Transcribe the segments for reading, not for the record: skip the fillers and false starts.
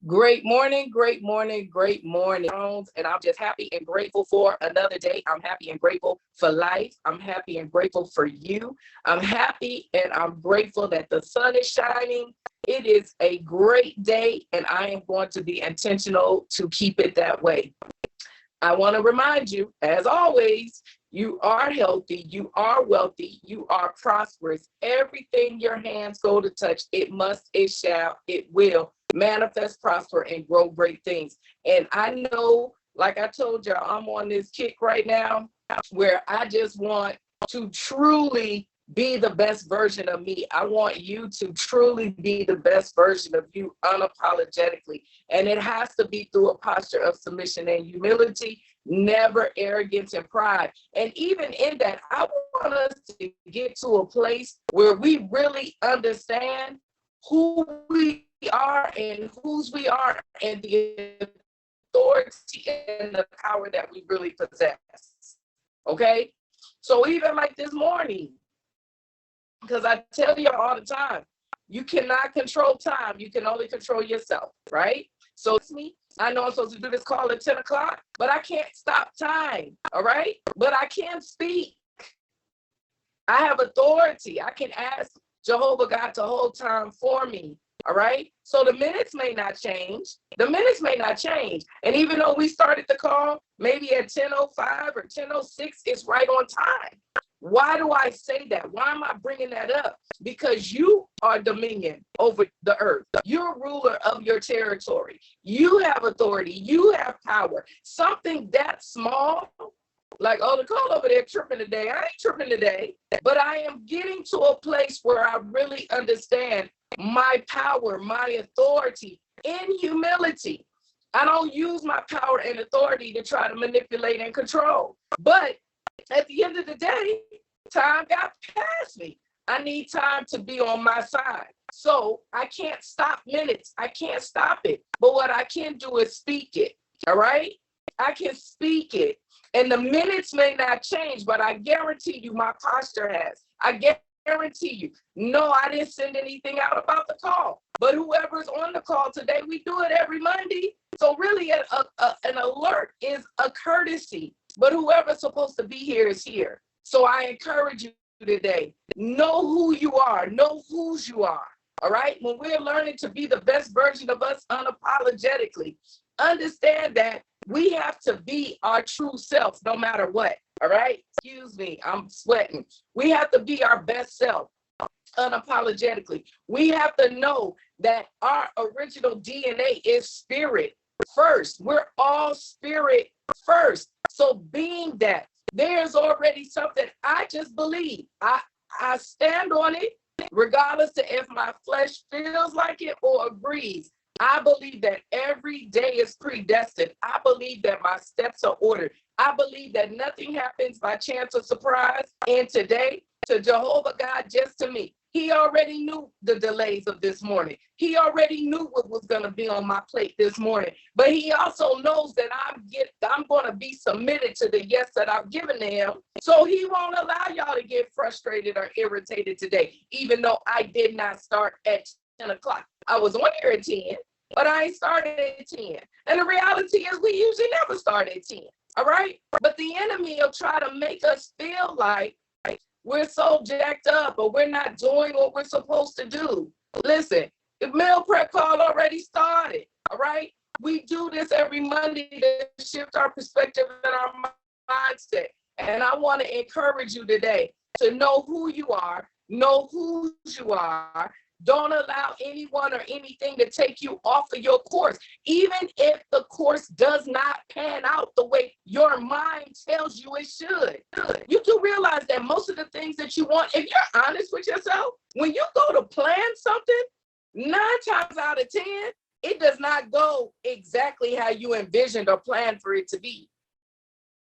Great morning, great morning, great morning. And I'm just happy and grateful for another day. I'm happy and grateful for life. I'm happy and grateful for you. I'm happy and I'm grateful that the sun is shining. It is a great day, and I am going to be intentional to keep it that way. I want to remind you, as always, you are healthy, you are wealthy, you are prosperous. Everything your hands go to touch, it must, it shall, it will manifest, prosper, and grow great things. And I know, like I told you, I'm on this kick right now where I just want to truly be the best version of me. I want you to truly be the best version of you unapologetically. And it has to be through a posture of submission and humility, never arrogance and pride. And even in that, I want us to get to a place where we really understand who we are and whose we are and the authority and the power that we really possess. Okay? So even like this morning, because I tell you all the time, you cannot control time. You can only control yourself, right? So it's me. I know I'm supposed to do this call at 10 o'clock, but I can't stop time, all right? But I can speak. I have authority. I can ask Jehovah God to hold time for me, all right? So the minutes may not change. The minutes may not change. And even though we started the call maybe at 10:05 or 10:06, it's right on time. Why do I say that? Why am I bringing that up? Because you are dominion over the earth. You're ruler of your territory. You have authority. You have power. Something that small, like, oh, the call over there tripping today. I ain't tripping today, but I am getting to a place where I really understand my power, my authority in humility. I don't use my power and authority to try to manipulate and control. But at the end of the day, time got past me. I need time to be on my side. So I can't stop minutes. I can't stop it. But what I can do is speak it. All right? I can speak it. And the minutes may not change, but I guarantee you my posture has. I guarantee you. No, I didn't send anything out about the call. But whoever's on the call today, we do it every Monday. So really an alert is a courtesy. But whoever's supposed to be here is here. So I encourage you today, know who you are, know whose you are, all right? When we're learning to be the best version of us unapologetically, understand that we have to be our true self no matter what, all right? Excuse me, I'm sweating. We have to be our best self unapologetically. We have to know that our original DNA is spirit first. We're all spirit first. So being that, there's already something I just believe. I stand on it, regardless of if my flesh feels like it or agrees. I believe that every day is predestined. I believe that my steps are ordered. I believe that nothing happens by chance or surprise. And today, to Jehovah God, just to me, he already knew the delays of this morning. He already knew what was going to be on my plate this morning. But he also knows that I'm going to be submitted to the yes that I've given to him. So he won't allow y'all to get frustrated or irritated today, even though I did not start at 10 o'clock. I was on here at 10, but I ain't started at 10. And the reality is we usually never start at 10, all right? But the enemy will try to make us feel like we're so jacked up or we're not doing what we're supposed to do. Listen, the meal prep call already started, all right? We do this every Monday to shift our perspective and our mindset. And I want to encourage you today to know who you are, know whose you are. Don't allow anyone or anything to take you off of your course, even if the course does not pan out the way your mind tells you it should. You do realize that most of the things that you want, if you're honest with yourself, when you go to plan something, 9 times out of 10, it does not go exactly how you envisioned or planned for it to be.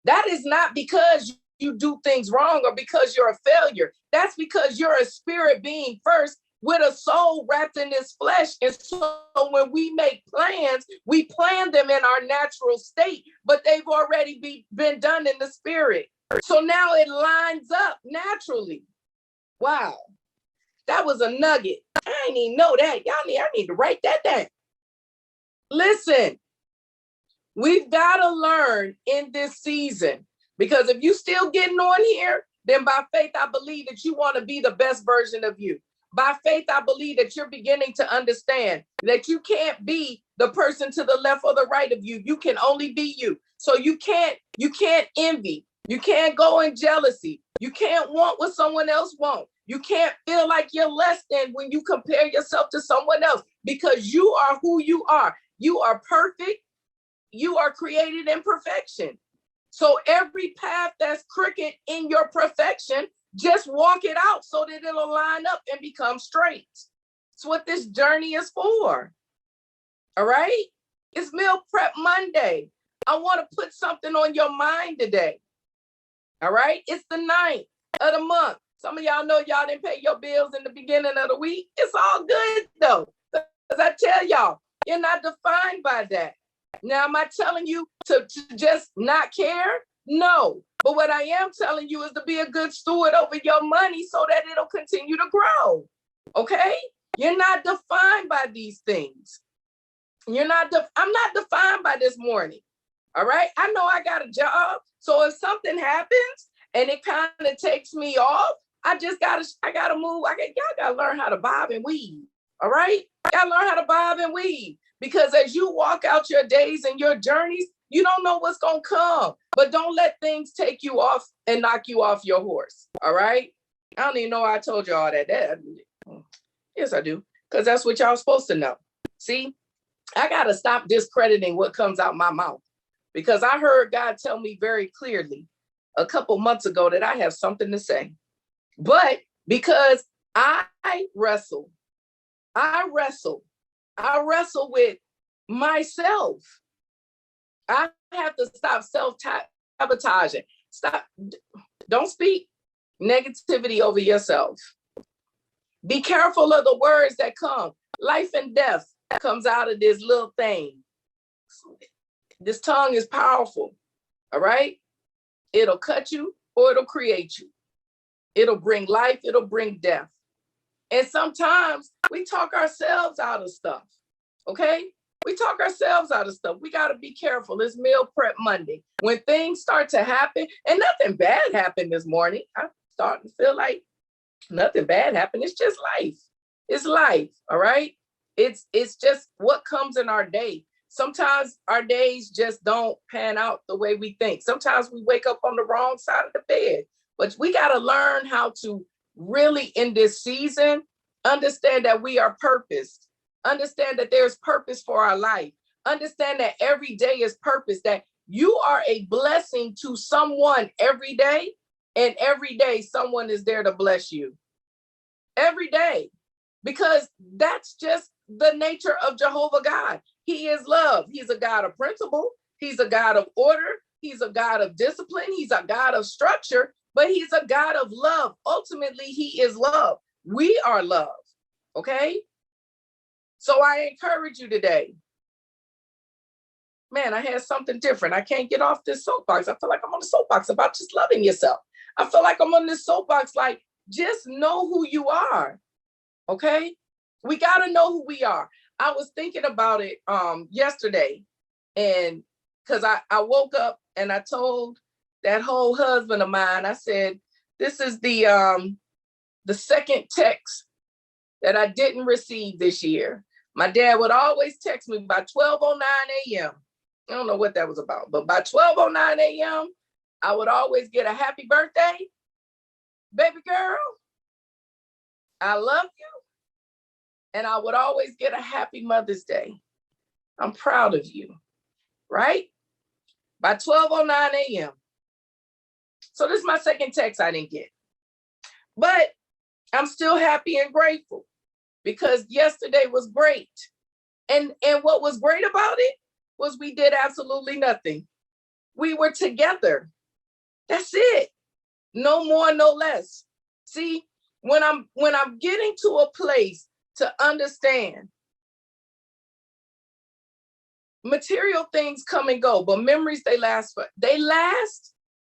That is not because you do things wrong or because you're a failure. That's because you're a spirit being first with a soul wrapped in this flesh. And so when we make plans, we plan them in our natural state, but they've already been done in the spirit. So now it lines up naturally. Wow. That was a nugget. I didn't even know that. I need to write that down. Listen, we've got to learn in this season, because if you still getting on here, then by faith, I believe that you want to be the best version of you. By faith, I believe that you're beginning to understand that you can't be the person to the left or the right of you. You can only be you. So you can't envy. You can't go in jealousy. You can't want what someone else wants. You can't feel like you're less than when you compare yourself to someone else, because you are who you are. You are perfect. You are created in perfection. So every path that's crooked in your perfection, just walk it out so that it'll line up and become straight. It's what this journey is for. All right? It's Meal Prep Monday. I want to put something on your mind today. All right? It's the 9th of the month. Some of y'all know y'all didn't pay your bills in the beginning of the week. It's all good though. Because I tell y'all, you're not defined by that. Now, am I telling you to just not care? No. But what I am telling you is to be a good steward over your money so that it'll continue to grow. Okay? You're not defined by these things. I'm not defined by this morning. All right? I know I got a job. So if something happens and it kind of takes me off, I gotta move. Y'all gotta learn how to bob and weave. All right? Gotta learn how to bob and weave. Because as you walk out your days and your journeys, you don't know what's going to come. But don't let things take you off and knock you off your horse. All right? I don't even know why I told you all that. Yes, I do. Because that's what y'all supposed to know. See, I got to stop discrediting what comes out my mouth. Because I heard God tell me very clearly a couple months ago that I have something to say. But because I wrestle with myself. I have to stop self-sabotaging. Don't speak negativity over yourself. Be careful of the words that come. Life and death comes out of this little thing. This tongue is powerful, all right? It'll cut you or it'll create you. It'll bring life, it'll bring death. And sometimes we talk ourselves out of stuff, okay? We talk ourselves out of stuff. We got to be careful. It's Meal Prep Monday. When things start to happen, and nothing bad happened this morning. I'm starting to feel like nothing bad happened. It's just life. It's life, all right? It's just what comes in our day. Sometimes our days just don't pan out the way we think. Sometimes we wake up on the wrong side of the bed. But we got to learn how to really, in this season, understand that we are purposed. Understand that there's purpose for our life. Understand that every day is purpose, that you are a blessing to someone every day, and every day someone is there to bless you. Every day. Because that's just the nature of Jehovah God. He is love. He's a God of principle. He's a God of order. He's a God of discipline. He's a God of structure. But he's a God of love. Ultimately, he is love. We are love. Okay? So I encourage you today. Man, I had something different. I can't get off this soapbox. I feel like I'm on the soapbox about just loving yourself. I feel like I'm on this soapbox like, just know who you are. Okay? We got to know who we are. I was thinking about it yesterday. And because I woke up and I told that whole husband of mine, I said, this is the second text that I didn't receive this year. My dad would always text me by 12:09 a.m. I don't know what that was about, but by 12:09 a.m., I would always get a happy birthday, baby girl. I love you. And I would always get a happy Mother's Day. I'm proud of you, right? By 12:09 a.m. So this is my second text I didn't get. But I'm still happy and grateful because yesterday was great. And what was great about it was we did absolutely nothing. We were together. That's it. No more, no less. See, when I'm getting to a place to understand material things come and go, but memories, they last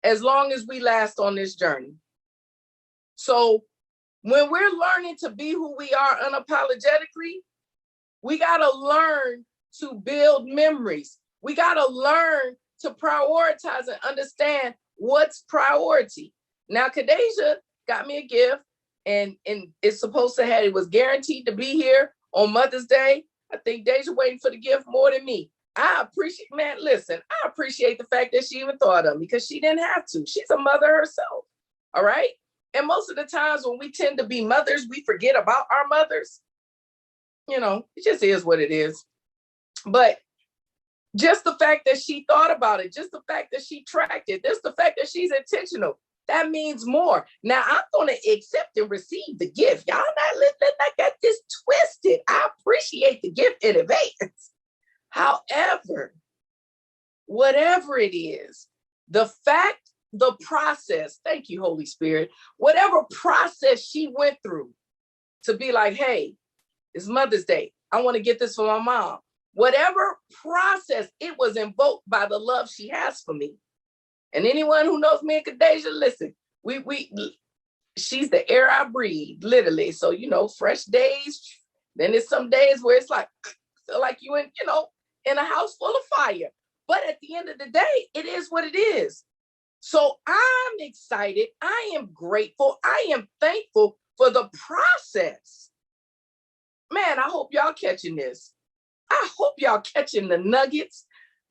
as long as we last on this journey. So when we're learning to be who we are unapologetically, we got to learn to build memories. We got to learn to prioritize and understand what's priority. Now, Kadeja got me a gift, and it's supposed to have, it was guaranteed to be here on Mother's Day. I think Deja waiting for the gift more than me. I appreciate, man, listen, I appreciate the fact that she even thought of me, because she didn't have to. She's a mother herself. All right. And most of the times when we tend to be mothers, we forget about our mothers. You know, it just is what it is. But just the fact that she thought about it, just the fact that she tracked it, just the fact that she's intentional, that means more. Now, I'm going to accept and receive the gift. Y'all not letting I got this twisted. I appreciate the gift in advance. However, whatever it is, the fact, the process, thank you, Holy Spirit, whatever process she went through to be like, hey, it's Mother's Day. I want to get this for my mom. Whatever process, it was invoked by the love she has for me. And anyone who knows me and Kadeja, listen, she's the air I breathe, literally. So, you know, fresh days. Then there's some days where it's like, feel like you in a house full of fire. But at the end of the day, it is what it is. So I'm excited. I am grateful. I am thankful for the process. Man, I hope y'all catching this. I hope y'all catching the nuggets.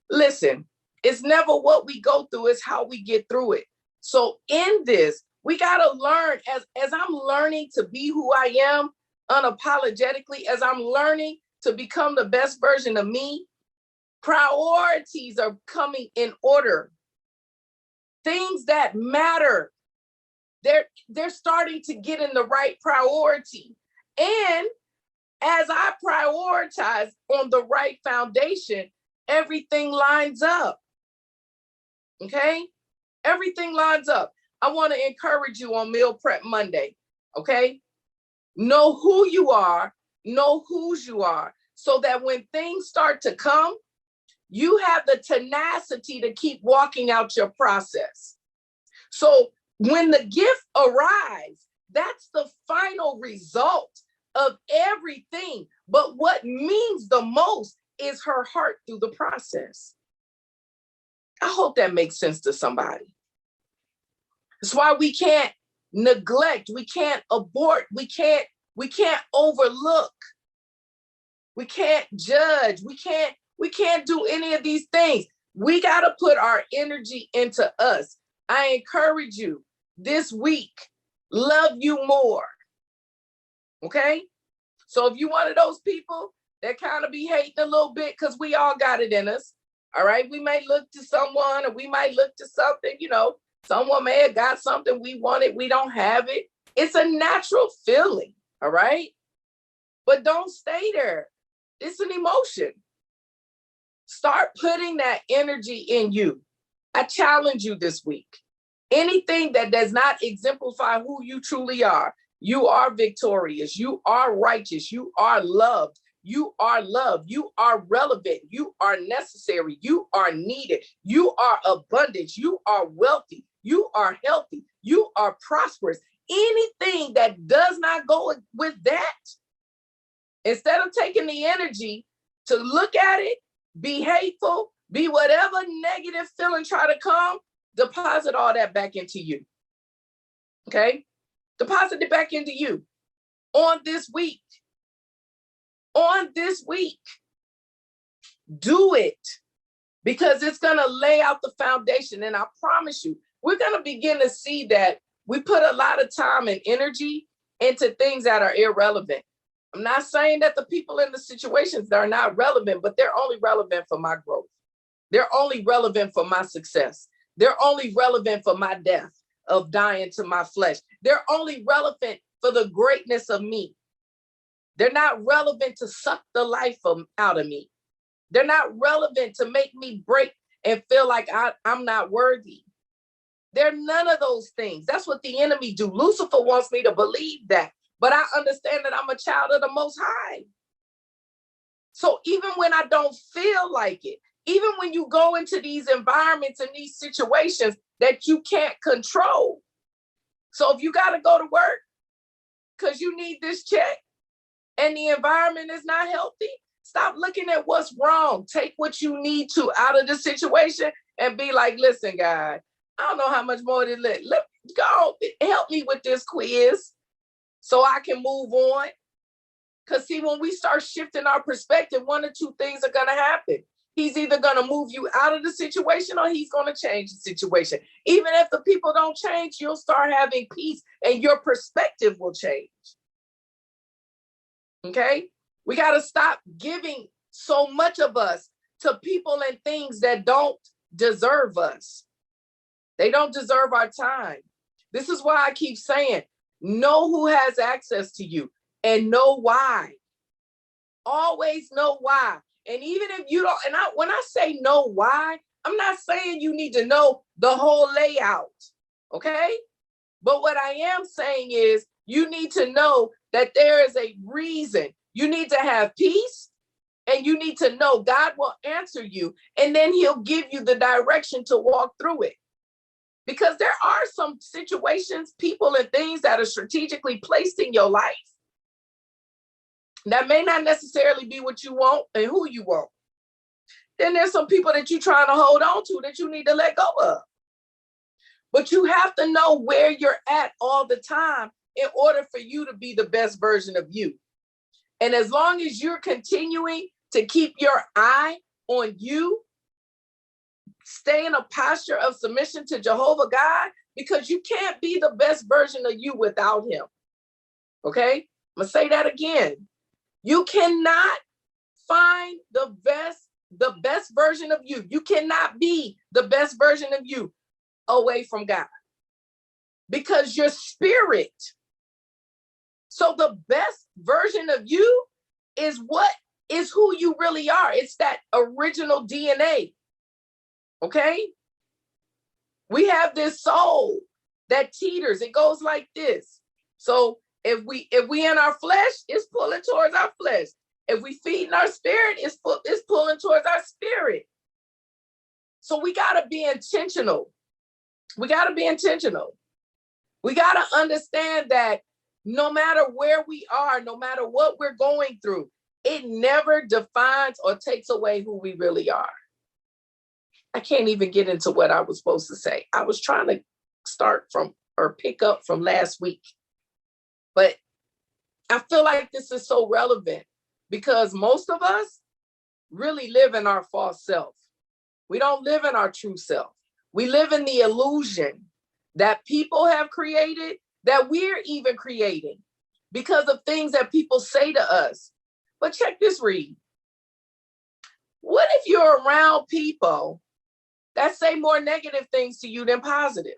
Listen, it's never what we go through, it's how we get through it. So in this, we got to learn, as I'm learning to be who I am unapologetically, as I'm learning to become the best version of me, priorities are coming in order. Things that matter, they're starting to get in the right priority. And as I prioritize on the right foundation, everything lines up. Okay? Everything lines up. I want to encourage you on Meal Prep Monday. Okay? Know who you are, know whose you are, so that when things start to come, you have the tenacity to keep walking out your process. So when the gift arrives, that's the final result of everything. But what means the most is her heart through the process. I hope that makes sense to somebody. That's why we can't neglect, we can't abort, we can't overlook, we can't judge, we can't do any of these things. We got to put our energy into us. I encourage you this week, love you more. Okay? So if you one of those people that kind of be hating a little bit, because we all got it in us. All right. We may look to someone, or we might look to something, someone may have got something we wanted, we don't have it. It's a natural feeling. All right. But don't stay there. It's an emotion. Start putting that energy in you. I challenge you this week. Anything that does not exemplify who you truly are, you are victorious, you are righteous, you are loved, you are loved, you are relevant, you are necessary, you are needed, you are abundant, you are wealthy, you are healthy, you are prosperous. Anything that does not go with that, instead of taking the energy to look at it, be hateful, be whatever negative feeling try to come, deposit all that back into you. Okay? Deposit it back into you on this week. On this week. Do it, because it's going to lay out the foundation. And I promise you, we're going to begin to see that we put a lot of time and energy into things that are irrelevant. I'm not saying that the people in the situations that are not relevant, but they're only relevant for my growth. They're only relevant for my success. They're only relevant for my death of dying to my flesh. They're only relevant for the greatness of me. They're not relevant to suck the life out of me. They're not relevant to make me break and feel like I'm not worthy. They're none of those things. That's what the enemy do. Lucifer wants me to believe that, but I understand that I'm a child of the Most High. So even when I don't feel like it, even when you go into these environments and these situations that you can't control. So if you got to go to work because you need this check and the environment is not healthy, Stop looking at what's wrong. Take what you need to out of the situation and be like, listen, God, I don't know how much more to let go. Help me with this quiz so I can move on. Because see, when we start shifting our perspective, one or two things are going to happen. He's either going to move you out of the situation or he's going to change the situation. Even if the people don't change, you'll start having peace and your perspective will change. Okay? We got to stop giving so much of us to people and things that don't deserve us. They don't deserve our time. This is why I keep saying, know who has access to you and know why. Always know why. And even if you don't, and when I say know why, I'm not saying you need to know the whole layout, okay? But what I am saying is you need to know that there is a reason. You need to have peace and you need to know God will answer you and then he'll give you the direction to walk through it. Because there are some situations, people and things that are strategically placed in your life that may not necessarily be what you want and who you want. Then there's some people that you're trying to hold on to that you need to let go of. But you have to know where you're at all the time in order for you to be the best version of you. And as long as you're continuing to keep your eye on you, stay in a posture of submission to Jehovah God, because you can't be the best version of you without him. Okay? I'm gonna say that again. You cannot find the best version of you. You cannot be the best version of you away from God, because your spirit. So the best version of you is who you really are. It's that original DNA. Okay? We have this soul that teeters. It goes like this. So if we in our flesh, it's pulling towards our flesh. If we feed in our spirit, it's pulling towards our spirit. So we got to be intentional. We got to be intentional. We got to understand that no matter where we are, no matter what we're going through, it never defines or takes away who we really are. I can't even get into what I was supposed to say. I was trying to start from or pick up from last week. But I feel like this is so relevant because most of us really live in our false self. We don't live in our true self. We live in the illusion that people have created, that we're even creating because of things that people say to us. But check this read. What if you're around people that say more negative things to you than positive?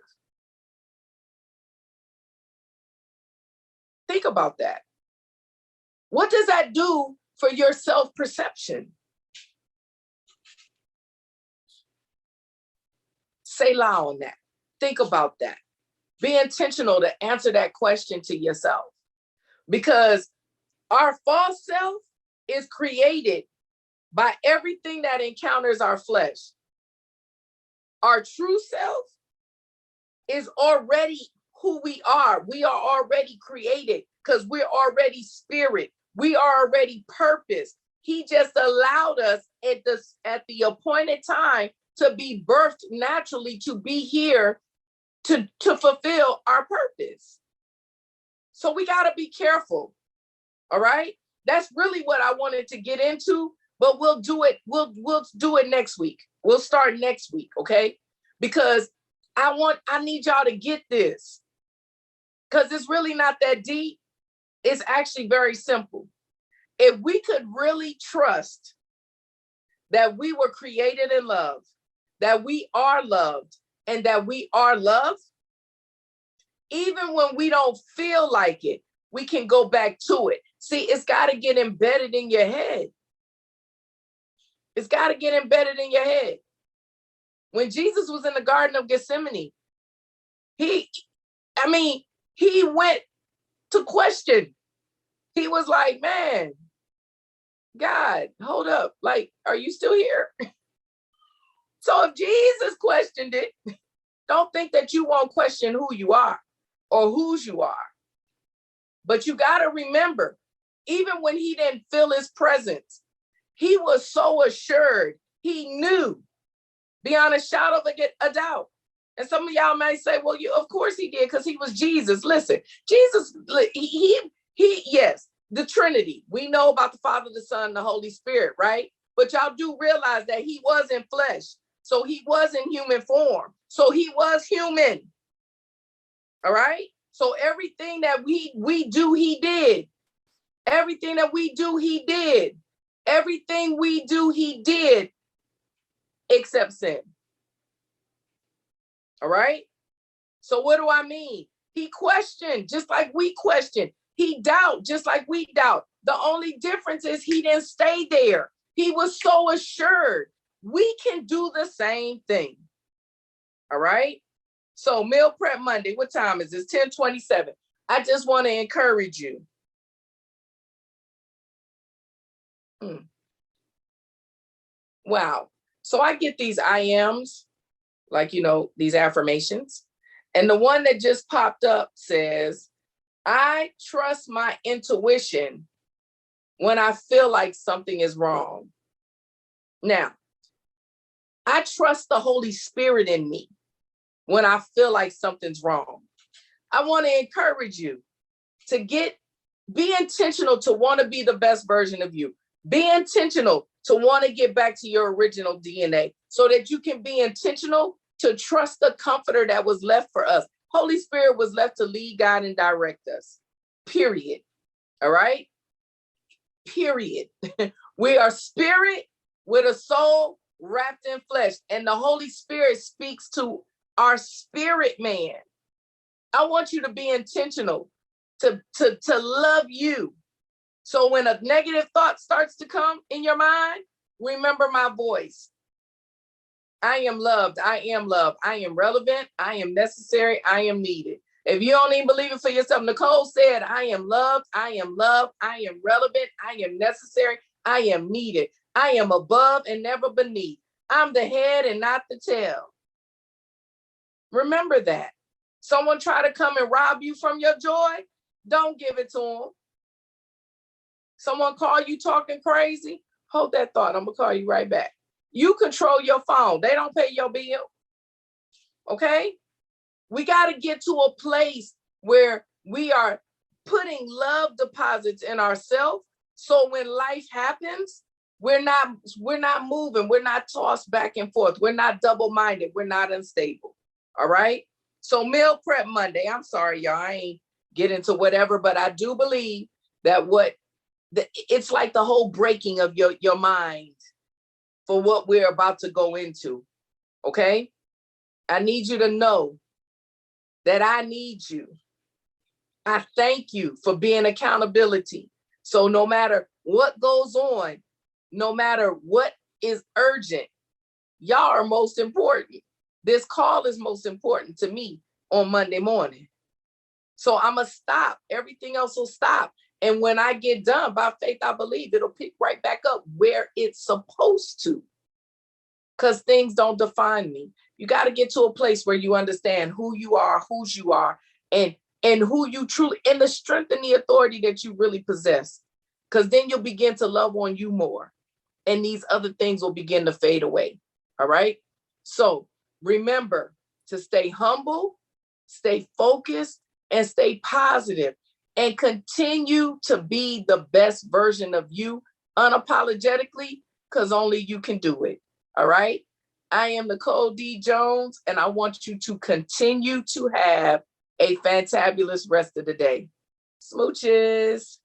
Think about that. What does that do for your self-perception? Say loud on that. Think about that. Be intentional to answer that question to yourself. Because our false self is created by everything that encounters our flesh. Our true self is already who we are. We are already created because we're already spirit. We are already purpose. He just allowed us at the appointed time to be birthed naturally, to be here to fulfill our purpose. So we got to be careful. All right. That's really what I wanted to get into, but we'll do it. We'll do it next week. We'll start next week. Okay. Because I need y'all to get this, because it's really not that deep. It's actually very simple. If we could really trust that we were created in love, that we are loved, and that we are loved, even when we don't feel like it, we can go back to it. See, it's got to get embedded in your head. It's got to get embedded in your head. When Jesus was in the Garden of Gethsemane, he went to question. He was like, man, God, hold up. Like, are you still here? So if Jesus questioned it, don't think that you won't question who you are or whose you are. But you got to remember, even when he didn't feel his presence, He was so assured. He knew beyond a shadow of a doubt. And some of y'all may say, well, of course he did, because he was Jesus. Listen, Jesus, yes, the Trinity. We know about the Father, the Son, the Holy Spirit, right? But y'all do realize that he was in flesh. So he was in human form. So he was human. All right? So everything that we do, he did. Everything that we do, he did. Everything we do, he did, except sin. All right? So what do I mean? He questioned just like we question. He doubt just like we doubt. The only difference is he didn't stay there. He was so assured. We can do the same thing. All right? So Meal Prep Monday, what time is this? 10:27. I just want to encourage you. Wow. So I get these I ams, like, these affirmations. And the one that just popped up says, I trust my intuition when I feel like something is wrong. Now, I trust the Holy Spirit in me when I feel like something's wrong. I want to encourage you to be intentional to want to be the best version of you. Be intentional to want to get back to your original DNA so that you can be intentional to trust the comforter that was left for us. Holy Spirit was left to lead, guide, and direct us. Period. All right? Period. We are spirit with a soul wrapped in flesh, and the Holy Spirit speaks to our spirit man. I want you to be intentional to love you. So when a negative thought starts to come in your mind, remember my voice. I am loved. I am loved. I am relevant. I am necessary. I am needed. If you don't even believe it for yourself, Nicole said, I am loved. I am loved. I am relevant. I am necessary. I am needed. I am above and never beneath. I'm the head and not the tail. Remember that. Someone try to come and rob you from your joy, don't give it to them. Someone call you talking crazy, hold that thought. I'm going to call you right back. You control your phone. They don't pay your bill. Okay? We got to get to a place where we are putting love deposits in ourselves. So when life happens, we're not moving. We're not tossed back and forth. We're not double-minded. We're not unstable. All right? So Meal Prep Monday, I'm sorry, y'all, I ain't get into whatever, but I do believe that it's like the whole breaking of your mind for what we're about to go into, okay? I need you to know that I need you. I thank you for being accountability. So no matter what goes on, no matter what is urgent, y'all are most important. This call is most important to me on Monday morning. So I'm going to stop. Everything else will stop. And when I get done, by faith, I believe it'll pick right back up where it's supposed to. Because things don't define me. You got to get to a place where you understand who you are, whose you are, and who you truly, and the strength and the authority that you really possess. Because then you'll begin to love on you more. And these other things will begin to fade away. All right? So remember to stay humble, stay focused, and stay positive, and continue to be the best version of you unapologetically, because only you can do it. All right? I am Nicole D. Jones, and I want you to continue to have a fantabulous rest of the day. Smooches.